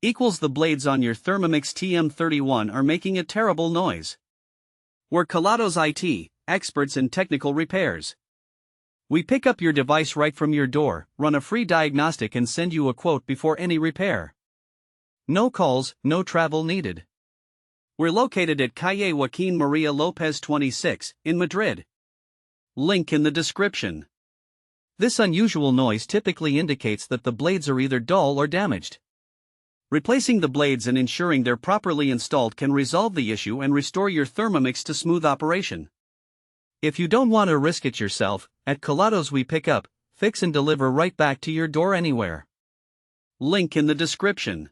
equals the blades on your Thermomix TM31 are making a terrible noise. We're Kelatos IT, experts in technical repairs. We pick up your device right from your door, run a free diagnostic and send you a quote before any repair. No calls, no travel needed. We're located at Calle Joaquin Maria Lopez 26, in Madrid. Link in the description. This unusual noise typically indicates that the blades are either dull or damaged. Replacing the blades and ensuring they're properly installed can resolve the issue and restore your Thermomix to smooth operation. If you don't want to risk it yourself, at Kelatos we pick up, fix and deliver right back to your door anywhere. Link in the description.